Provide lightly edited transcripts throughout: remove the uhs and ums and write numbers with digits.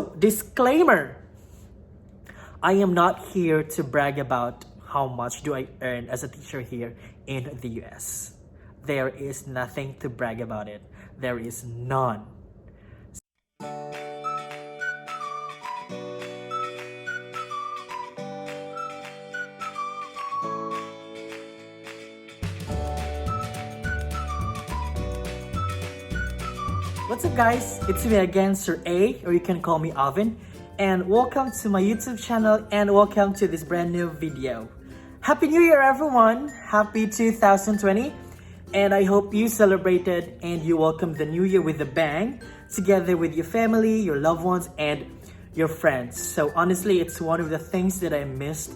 Disclaimer, I am not here to brag about how much do I earn as a teacher here in the US. There is nothing to brag about it. There is none. What's up guys? It's me again, Sir A, or you can call me Alvin. And welcome to my YouTube channel and welcome to this brand new video. Happy New Year everyone! Happy 2020! And I hope you celebrated and you welcomed the new year with a bang, together with your family, your loved ones, and your friends. So honestly, it's one of the things that I missed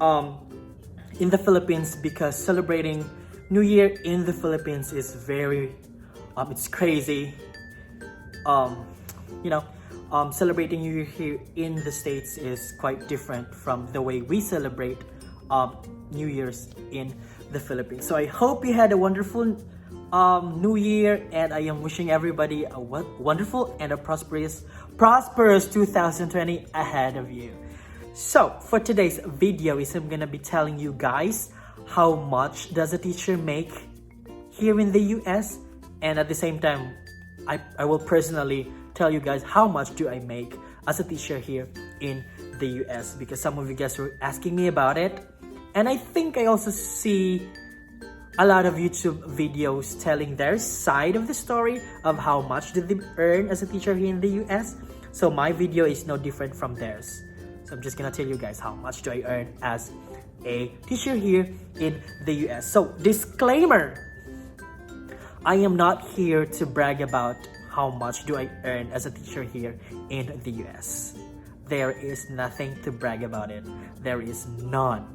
in the Philippines, because celebrating New Year in the Philippines is very, it's crazy. Celebrating New Year here in the States is quite different from the way we celebrate New Year's in the Philippines. So I hope you had a wonderful New Year, and I am wishing everybody a wonderful and a prosperous 2020 ahead of you. So for today's video I'm gonna be telling you guys how much does a teacher make here in the US, and at the same time I will personally tell you guys how much do I make as a teacher here in the US, because some of you guys were asking me about it. And I think I also see a lot of YouTube videos telling their side of the story of how much did they earn as a teacher here in the US. So my video is no different from theirs. So I'm just gonna tell you guys how much do I earn as a teacher here in the US. So disclaimer, I am not here to brag about how much do I earn as a teacher here in the US. There is nothing to brag about it. There is none.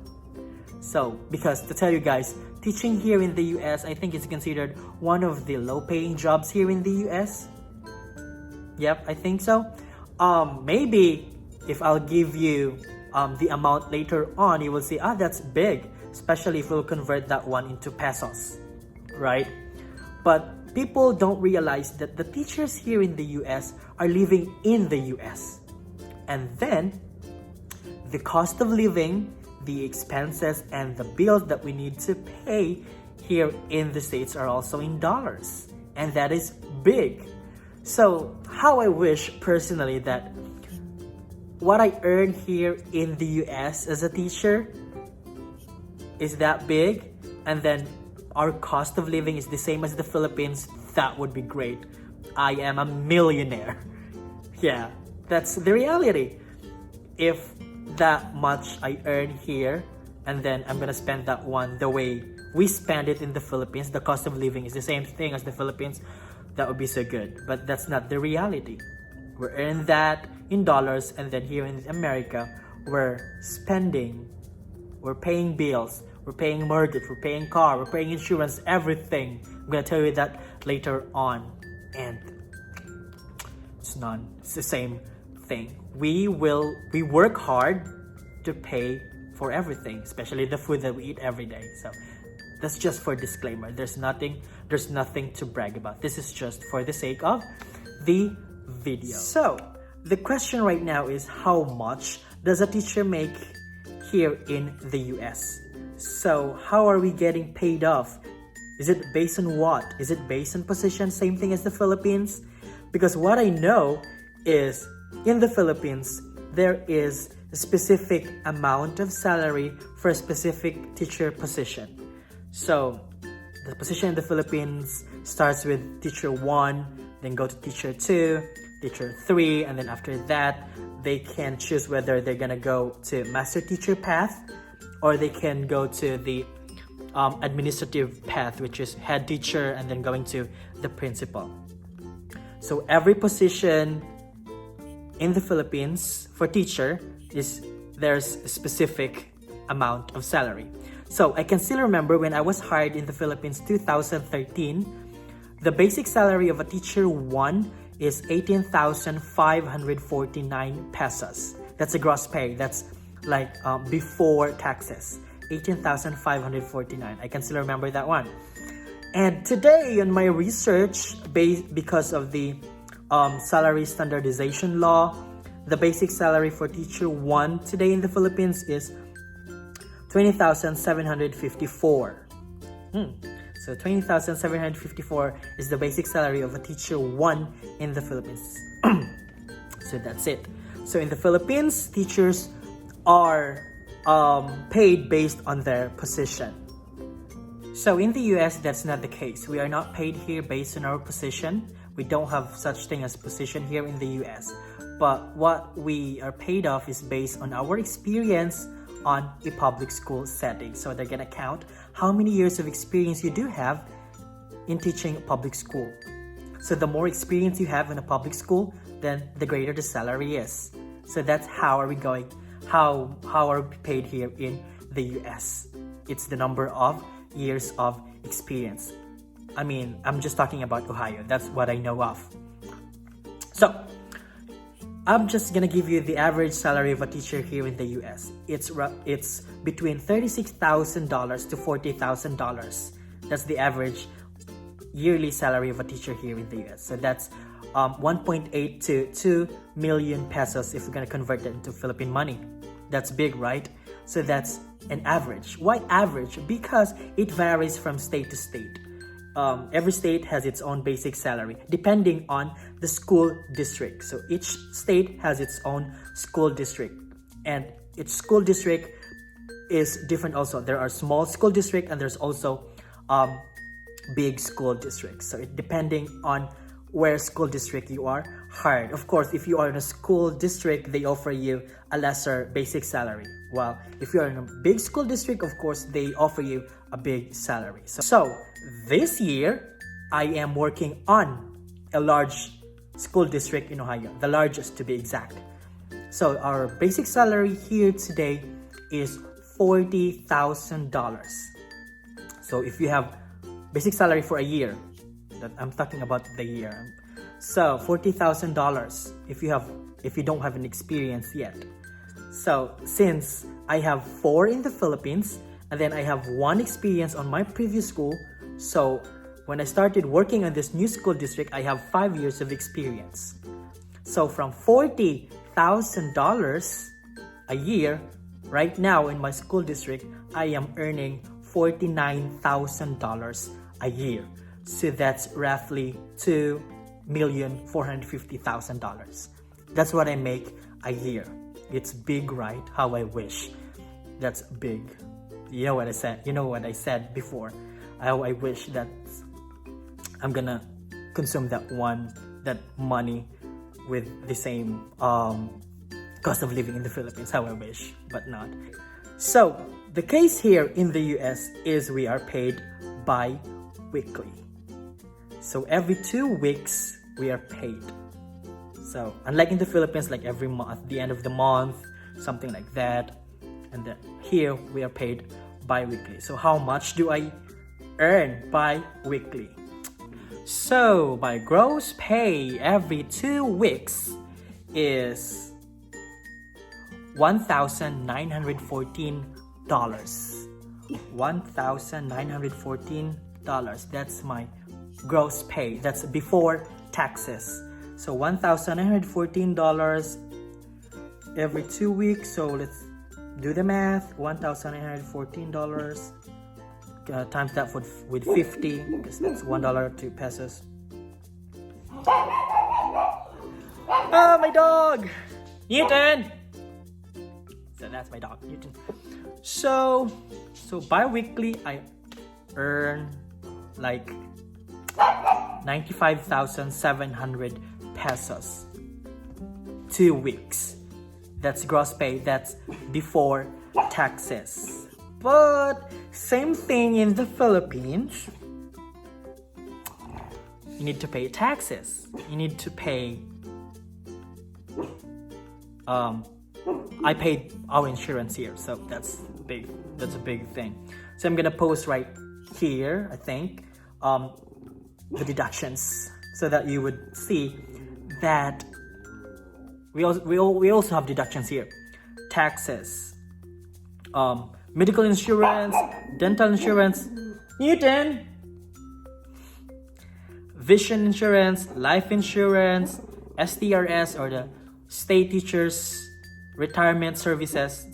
So, because to tell you guys, teaching here in the US, I think is considered one of the low-paying jobs here in the US. Yep, I think so. Maybe if I'll give you the amount later on, you will say, that's big, especially if we'll convert that one into pesos, right? But people don't realize that the teachers here in the US are living in the US. And then, the cost of living, the expenses, and the bills that we need to pay here in the States are also in dollars. And that is big. So, how I wish personally that what I earn here in the US as a teacher is that big, and then our cost of living is the same as the Philippines. That would be great. I am a millionaire. Yeah, that's the reality. If that much I earn here, and then I'm gonna spend that one the way we spend it in the Philippines, the cost of living is the same thing as the Philippines, that would be so good. But that's not the reality. We're earning that in dollars, and then here in America, we're spending, we're paying bills, we're paying mortgage, we're paying car, we're paying insurance, everything. I'm gonna tell you that later on. And it's the same thing. We work hard to pay for everything, especially the food that we eat every day. So that's just for disclaimer. There's nothing to brag about. This is just for the sake of the video. So the question right now is, how much does a teacher make here in the US? So how are we getting paid off? Is it based on what? Is it based on position? Same thing as the Philippines? Because what I know is in the Philippines, there is a specific amount of salary for a specific teacher position. So the position in the Philippines starts with teacher 1, then go to teacher 2, teacher 3, and then after that, they can choose whether they're gonna go to master teacher path, or they can go to the administrative path, which is head teacher, and then going to the principal. So every position in the Philippines for teacher there's a specific amount of salary. So I can still remember when I was hired in the Philippines 2013, the basic salary of a teacher 1 is 18,549 pesos. That's a gross pay. That's like before taxes. 18,549. I can still remember that one. And today in my research, because of the salary standardization law the basic salary for teacher 1 today in the Philippines is 20,754. So 20,754 is the basic salary of a teacher 1 in the Philippines. So that's it. So in the Philippines, teachers are paid based on their position. So in the US, that's not the case. We are not paid here based on our position. We don't have such thing as position here in the US. But what we are paid off is based on our experience on a public school setting. So they're gonna count how many years of experience you do have in teaching public school. So the more experience you have in a public school, then the greater the salary is. So that's how are we going, how are we paid here in the US. It's the number of years of experience. I mean, I'm just talking about Ohio. That's what I know of. So I'm just gonna give you the average salary of a teacher here in the US. It's between $36,000 to $40,000. That's the average yearly salary of a teacher here in the US. So that's 1.8 to 2 million pesos if we're gonna convert that into Philippine money. That's big, right? So that's an average. Why average? Because it varies from state to state. Every state has its own basic salary depending on the school district. So each state has its own school district, and each school district is different also. There are small school district and there's also big school districts. So it depending on where school district you are hired. Of course, if you are in a school district, they offer you a lesser basic salary. While if you're in a big school district, of course, they offer you a big salary. So this year, I am working on a large school district in Ohio, the largest to be exact. So our basic salary here today is $40,000. So if you have basic salary for a year, that I'm talking about the year. So $40,000 if you don't have an experience yet. So since I have 4 in the Philippines and then I have 1 experience on my previous school, so when I started working on this new school district, I have 5 years of experience. So from $40,000 a year, right now in my school district, I am earning $49,000 a year. So that's roughly $2,450,000. That's what I make a year. It's big, right? How I wish. That's big. You know what I said? You know what I said before? How I wish that I'm gonna consume that money with the same cost of living in the Philippines. How I wish, but not. So the case here in the US is we are paid bi-weekly. So every 2 weeks we are paid. So unlike in the Philippines, like every month, the end of the month, something like that. And then here we are paid bi-weekly. So how much do I earn bi-weekly? So my gross pay every 2 weeks is $1,914. $1,914. That's my gross pay. That's before taxes. So $1,914 every 2 weeks. So let's do the math. $1,914 times that with 50, because that's $1 to pesos. Oh, my dog! Newton! So that's my dog, Newton. So bi-weekly I earn like 95,700 pesos. 2 weeks. That's gross pay. That's before taxes. But same thing in the Philippines. You need to pay taxes. You need to pay. I paid our insurance here, so that's big. That's a big thing. So I'm gonna post right here, I think, the deductions, so that you would see that we also have deductions here. Taxes, medical insurance, dental insurance, Newton, vision insurance, life insurance, STRS or the state teachers retirement services,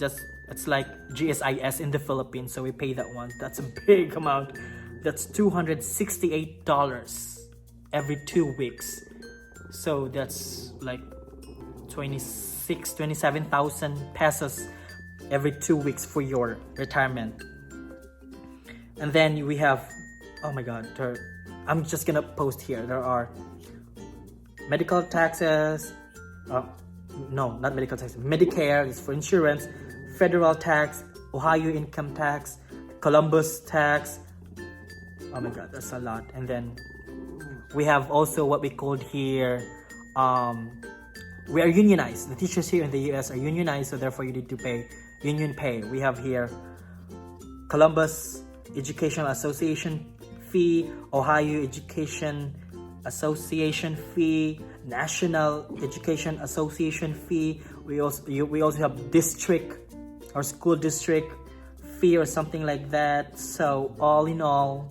it's like GSIS in the Philippines, so we pay that one. That's a big amount. That's $268 every 2 weeks. So that's like 27,000 pesos every 2 weeks for your retirement. And then we have, oh my god, I'm just gonna post here. There are medical taxes, no, not medical tax, Medicare is for insurance, federal tax, Ohio income tax, Columbus tax. Oh my god, that's a lot. And then we have also what we called here, we are unionized. The teachers here in the US are unionized, so therefore you need to pay union pay. We have here Columbus Educational Association fee, Ohio Education Association fee, National Education Association fee. We also have district or school district fee or something like that. So all in all,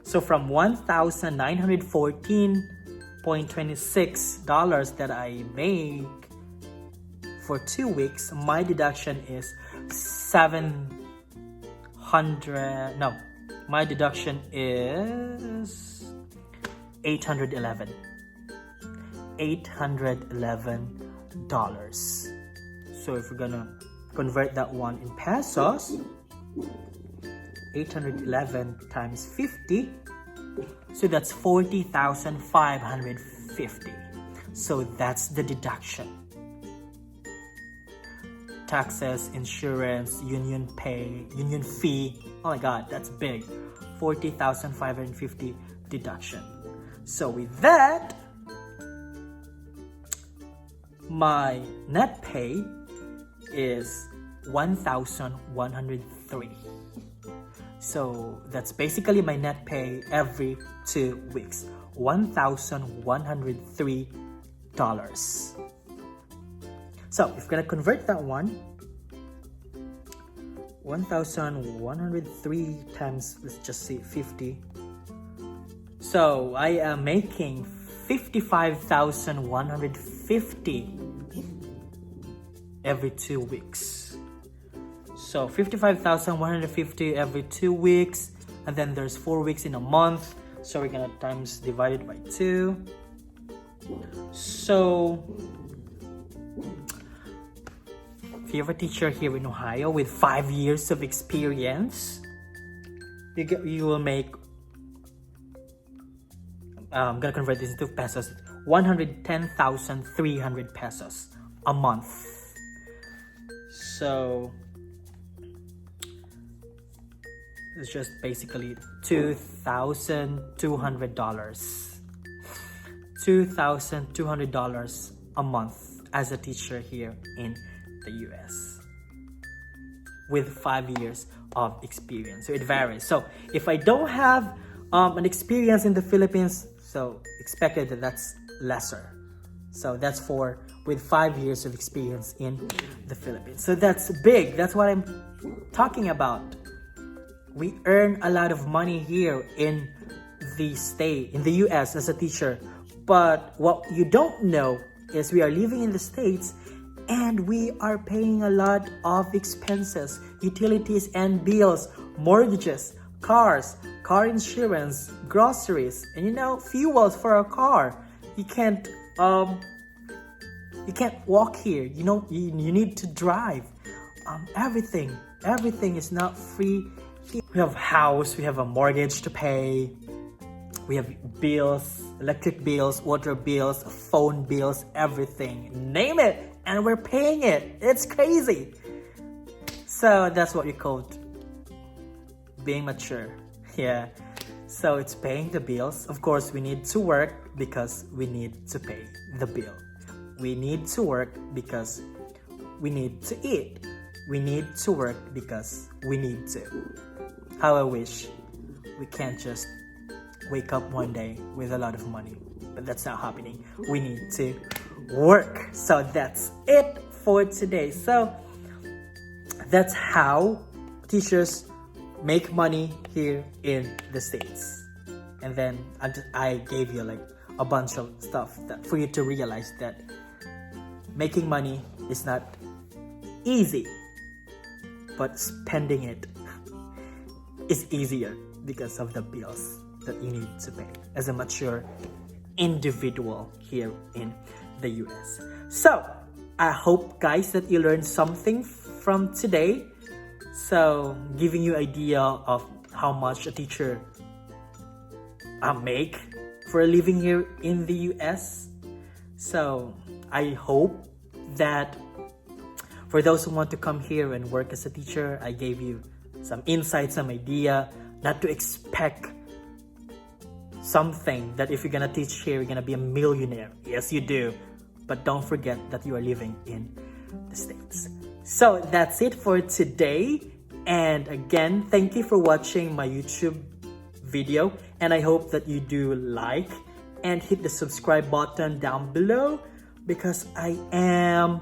so from $1,914.26 that I make for 2 weeks, my deduction is my deduction is $811. So if we're gonna convert that one in pesos, 811 times 50, so that's 40,550. So that's the deduction. Taxes, insurance, union pay, union fee. Oh my god, that's big. 40,550 deduction. So with that, my net pay is 1,103. So that's basically my net pay every 2 weeks. $1,103. So if we're gonna convert that one, 1,103 times, let's just say 50. So I am making 55,150 every 2 weeks. So 55,150 every 2 weeks, and then there's 4 weeks in a month. So we're gonna divide it by 2. So if you have a teacher here in Ohio with 5 years of experience, you will make, I'm gonna convert this into pesos, 110,300 pesos a month. So it's just basically $2,200. $2,200 a month as a teacher here in the US with 5 years of experience. So it varies. So if I don't have an experience in the Philippines, so expected that's lesser. So that's for with 5 years of experience in the Philippines. So that's big. That's what I'm talking about. We earn a lot of money here in the state, in the US as a teacher. But what you don't know is we are living in the States and we are paying a lot of expenses, utilities and bills, mortgages, cars, car insurance, groceries, and fuels for a car. You can't walk here. You need to drive. Everything is not free. We have house, we have a mortgage to pay, we have bills, electric bills, water bills, phone bills, everything. Name it, and we're paying it. It's crazy. So that's what we call being mature. Yeah. So it's paying the bills. Of course, we need to work because we need to pay the bill. We need to work because we need to eat. We need to work because we need to. How I wish we can't just wake up one day with a lot of money, but that's not happening. We need to work. So that's it for today. So that's how teachers make money here in the States. And then I gave you like a bunch of stuff that for you to realize that making money is not easy, but spending it is easier because of the bills that you need to pay as a mature individual here in the US. So I hope, guys, that you learned something from today. So giving you idea of how much a teacher make for a living here in the US. So I hope that for those who want to come here and work as a teacher, I gave you some insight, some idea, not to expect something that if you're gonna teach here, you're gonna be a millionaire. Yes, you do. But don't forget that you are living in the States. So that's it for today. And again, thank you for watching my YouTube video. And I hope that you do like and hit the subscribe button down below, because I am,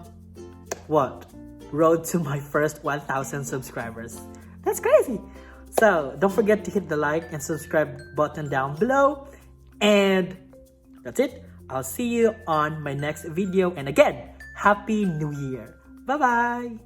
road to my first 1,000 subscribers. That's crazy. So don't forget to hit the like and subscribe button down below. And that's it. I'll see you on my next video. And again, Happy New Year. Bye-bye.